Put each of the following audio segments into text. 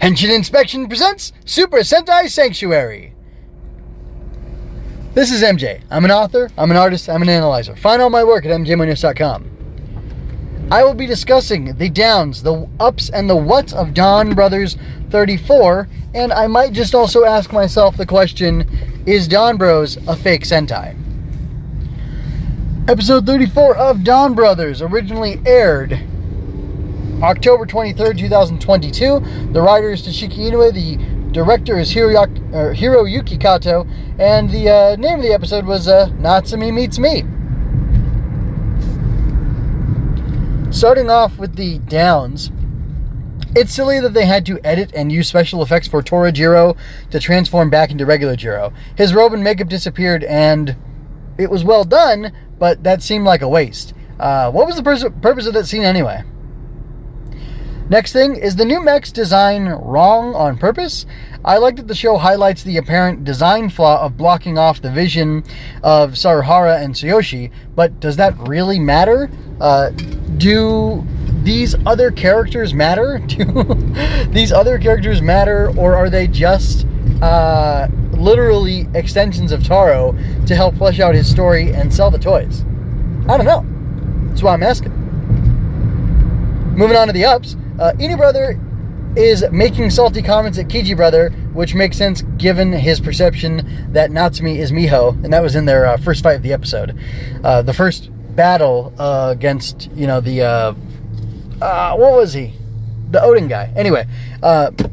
Henshin Inspection presents Super Sentai Sanctuary. This is MJ. I'm an author, I'm an artist, I'm an analyzer. Find all my work at mjmunoz.com. I will be discussing the downs, the ups, and the whats of Donbrothers 34, and I might just also ask myself the question, is Donbros a fake Sentai? Episode 34 of Donbrothers originally aired October 23rd, 2022. The writer is Toshiki Inoue. The director is Hiroyuki Kato. And the name of the episode was Natsumi Meets Me. Starting off with the downs, it's silly that they had to edit and use special effects for Torajiro to transform back into regular Jiro. His robe and makeup disappeared, and it was well done, but that seemed like a waste. What was the purpose of that scene anyway? Next thing, is the new mech's design wrong on purpose? I like that the show highlights the apparent design flaw of blocking off the vision of Saruhara and Tsuyoshi, but does that really matter? Do these other characters matter? Do these other characters matter, or are they just literally extensions of Taro to help flesh out his story and sell the toys? I don't know. That's why I'm asking. Moving on to the ups. Inu Brother is making salty comments at Kiji Brother, which makes sense given his perception that Natsumi is Miho, and that was in their first fight of the episode. The first battle against, what was he? The Odin guy. Anyway,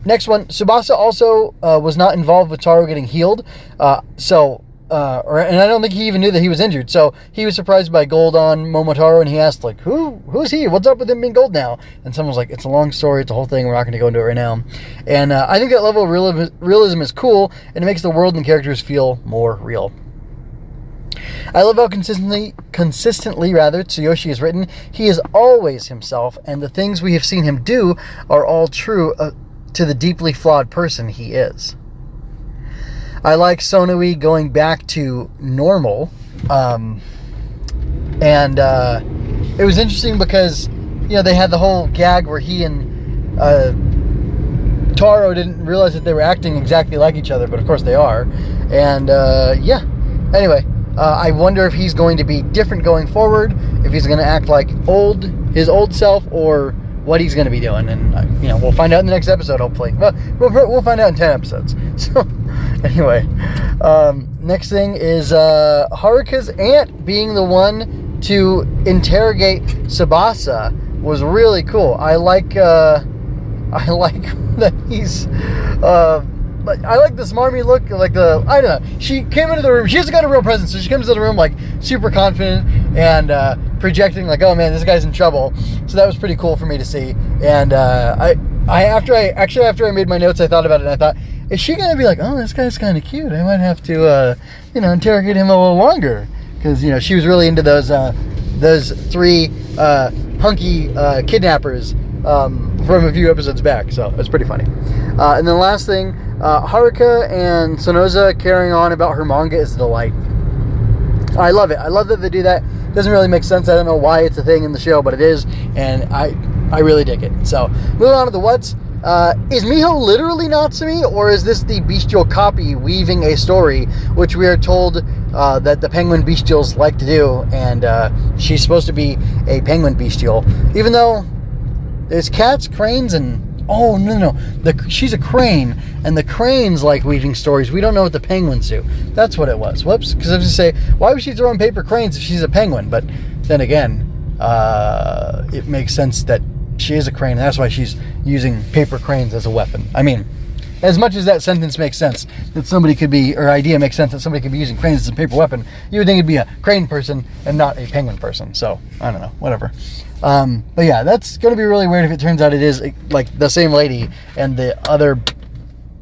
next one. Tsubasa also was not involved with Taro getting healed, and I don't think he even knew that he was injured. So he was surprised by gold on Momotaro, and he asked, who's he? What's up with him being gold now? And someone was like, it's a long story, it's a whole thing, we're not going to go into it right now. And I think that level of realism is cool, and it makes the world and the characters feel more real. I love how consistently Tsuyoshi is written. He is always himself, and the things we have seen him do are all true to the deeply flawed person he is. I like Sonoi going back to normal, and it was interesting because, they had the whole gag where he and Taro didn't realize that they were acting exactly like each other, but of course they are, and anyway, I wonder if he's going to be different going forward, if he's going to act like his old self, or what he's going to be doing, and we'll find out in the next episode, hopefully. Well, we'll find out in 10 episodes. So, anyway, next thing is Haruka's aunt being the one to interrogate Tsubasa was really cool. I like that he's. I like the smarmy look, I don't know. She came into the room. She hasn't got a real presence, so she comes into the room super confident and projecting oh man, this guy's in trouble. So that was pretty cool for me to see. And after I made my notes, I thought about it, and I thought, is she gonna be like, oh, this guy's kind of cute? I might have to interrogate him a little longer, because she was really into those three hunky kidnappers from a few episodes back. So it's pretty funny. And then the last thing. Haruka and Sonoza carrying on about her manga is a delight. I love it. I love that they do that. It doesn't really make sense. I don't know why it's a thing in the show, but it is, and I really dig it. So, moving on to the whats. Is Miho literally Natsumi, or is this the bestial copy weaving a story, which we are told that the penguin bestials like to do, and she's supposed to be a penguin bestial, even though there's cats, cranes, and oh, no. She's a crane, and the cranes like weaving stories. We don't know what the penguins do. That's what it was. Whoops. Because I was going to say, why would she throw in paper cranes if she's a penguin? But then again, it makes sense that she is a crane, and that's why she's using paper cranes as a weapon. I mean, as much as that sentence makes sense, that somebody could be, or idea makes sense that somebody could be using cranes as a paper weapon, you would think it'd be a crane person and not a penguin person. So, I don't know. Whatever. But yeah, that's going to be really weird if it turns out it is the same lady and the other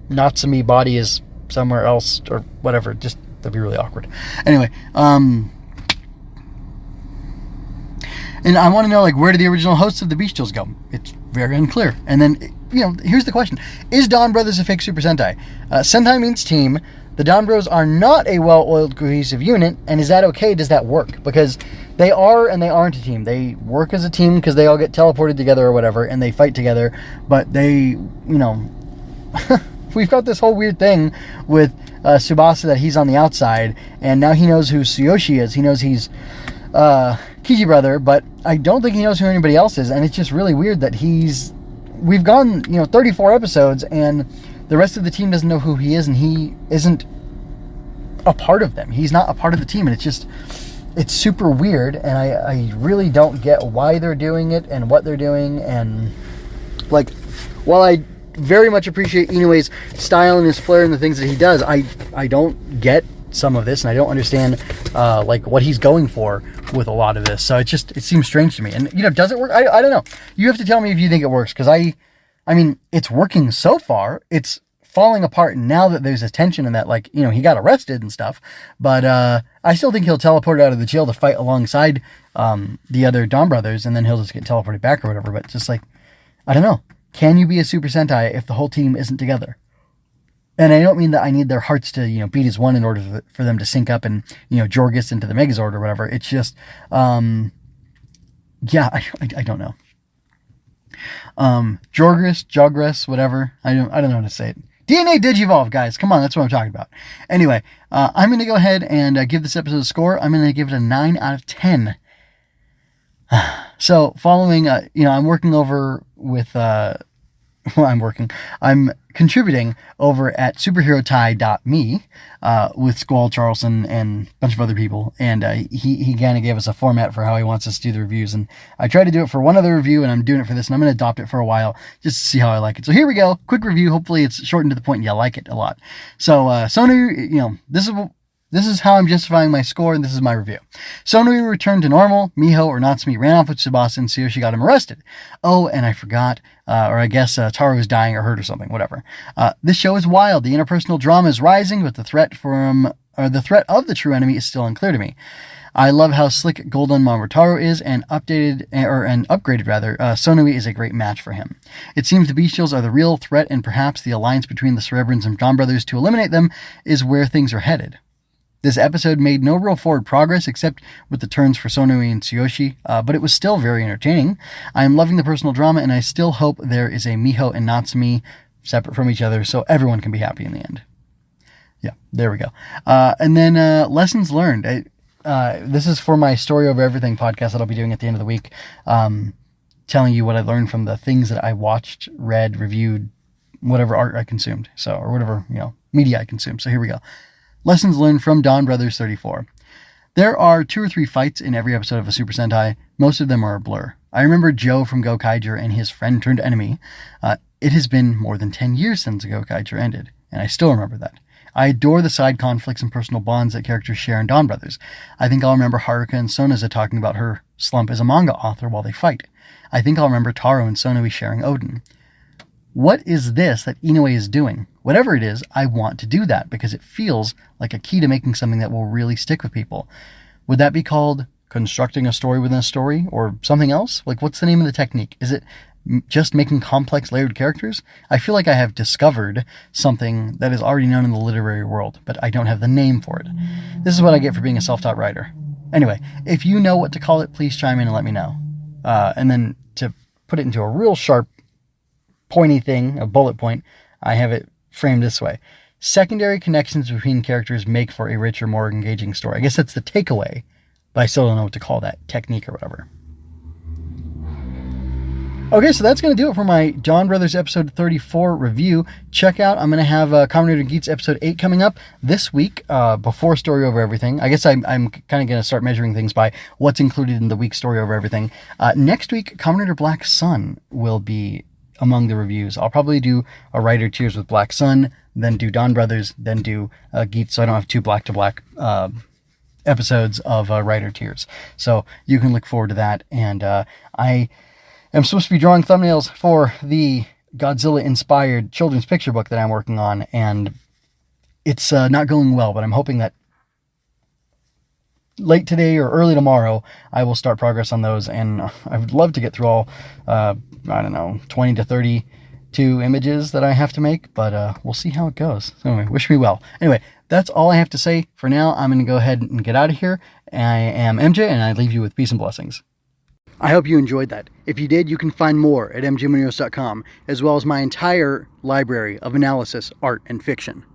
Natsumi body is somewhere else or whatever. Just, that'd be really awkward. Anyway, and I want to know, where did the original hosts of the Bestials go? It's very unclear. And then, here's the question. Is Donbrothers a fake Super Sentai? Sentai means team. The Donbros are not a well-oiled, cohesive unit, and is that okay? Does that work? Because they are and they aren't a team. They work as a team because they all get teleported together or whatever, and they fight together, but they, we've got this whole weird thing with Tsubasa that he's on the outside, and now he knows who Tsuyoshi is. He knows he's Kiji brother, but I don't think he knows who anybody else is, and it's just really weird that we've gone 34 episodes, and the rest of the team doesn't know who he is, and he isn't a part of them. He's not a part of the team, and it's super weird, and I really don't get why they're doing it and what they're doing. And like, while I very much appreciate Inoue's style and his flair and the things that he does, I don't get some of this, and I don't understand like what he's going for with a lot of this. So it seems strange to me. And does it work? I don't know. You have to tell me if you think it works, because I mean, it's working so far. It's falling apart now that there's attention and that, like, he got arrested and stuff. But I still think he'll teleport out of the jail to fight alongside the other Donbrothers, and then he'll just get teleported back or whatever. But just like, I don't know. Can you be a Super Sentai if the whole team isn't together? And I don't mean that I need their hearts to, beat as one in order for them to sync up and, Jorgus into the Megazord or whatever. It's just, yeah, I don't know. Jogress, whatever. I don't know how to say it. DNA Digivolve, guys. Come on, that's what I'm talking about. Anyway, I'm going to go ahead and give this episode a score. I'm going to give it a 9 out of 10. So, following, I'm working over with, I'm contributing over at superherotie.me with Squall Charleston and a bunch of other people, and he kind of gave us a format for how he wants us to do the reviews, and I tried to do it for one other review, and I'm doing it for this, and I'm going to adopt it for a while just to see how I like it. So here we go, quick review. Hopefully it's short and to the point and you'll like it a lot. So Sonoi, this is how I'm justifying my score, and this is my review. Sonoi returned to normal. Miho or Natsumi ran off with Tsubasa, and Tsuyoshi got him arrested. Oh, and I forgot, or I guess Taro was dying or hurt or something, whatever. This show is wild. The interpersonal drama is rising, but the threat of the true enemy is still unclear to me. I love how slick Golden Taro is, and upgraded Sonoi is a great match for him. It seems the Bestials are the real threat, and perhaps the alliance between the Cerebrans and Donbrothers to eliminate them is where things are headed. This episode made no real forward progress except with the turns for Sonoi and Tsuyoshi, but it was still very entertaining. I am loving the personal drama, and I still hope there is a Miho and Natsumi separate from each other so everyone can be happy in the end. Yeah, there we go. And then lessons learned. This is for my Story Over Everything podcast that I'll be doing at the end of the week, telling you what I learned from the things that I watched, read, reviewed, whatever art I consumed, or whatever media I consumed. So here we go. Lessons learned from Donbrothers 34. There are 2 or 3 fights in every episode of a Super Sentai. Most of them are a blur. I remember Joe from Gokaiger and his friend turned enemy. It has been more than 10 years since Gokaiger ended, and I still remember that. I adore the side conflicts and personal bonds that characters share in Donbrothers. I think I'll remember Haruka and Sonaza talking about her slump as a manga author while they fight. I think I'll remember Taro and Sonoi sharing Odin. What is this that Inoue is doing? Whatever it is, I want to do that because it feels like a key to making something that will really stick with people. Would that be called constructing a story within a story or something else? Like, what's the name of the technique? Is it just making complex layered characters? I feel like I have discovered something that is already known in the literary world, but I don't have the name for it. This is what I get for being a self-taught writer. Anyway, if you know what to call it, please chime in and let me know. And then to put it into a real sharp, pointy thing, a bullet point, I have it framed this way. Secondary connections between characters make for a richer, more engaging story. I guess that's the takeaway, but I still don't know what to call that technique or whatever. Okay, so that's going to do it for my Donbrothers episode 34 review. Check out, I'm going to have Kamen Rider Geats episode 8 coming up this week, before Story Over Everything. I guess I'm kind of going to start measuring things by what's included in the week's Story Over Everything. Next week, Kamen Rider Black Sun will be among the reviews. I'll probably do a Rider Tears with Black Sun, then do Donbrothers, then do Geats, so I don't have 2 black-to-black episodes of Rider Tears. So you can look forward to that. And I am supposed to be drawing thumbnails for the Godzilla-inspired children's picture book that I'm working on, and it's not going well, but I'm hoping that late today or early tomorrow, I will start progress on those, and I would love to get through all, 20 to 32 images that I have to make, but we'll see how it goes. So anyway, wish me well. Anyway, that's all I have to say for now. I'm going to go ahead and get out of here. I am MJ, and I leave you with peace and blessings. I hope you enjoyed that. If you did, you can find more at mgmunoz.com, as well as my entire library of analysis, art, and fiction.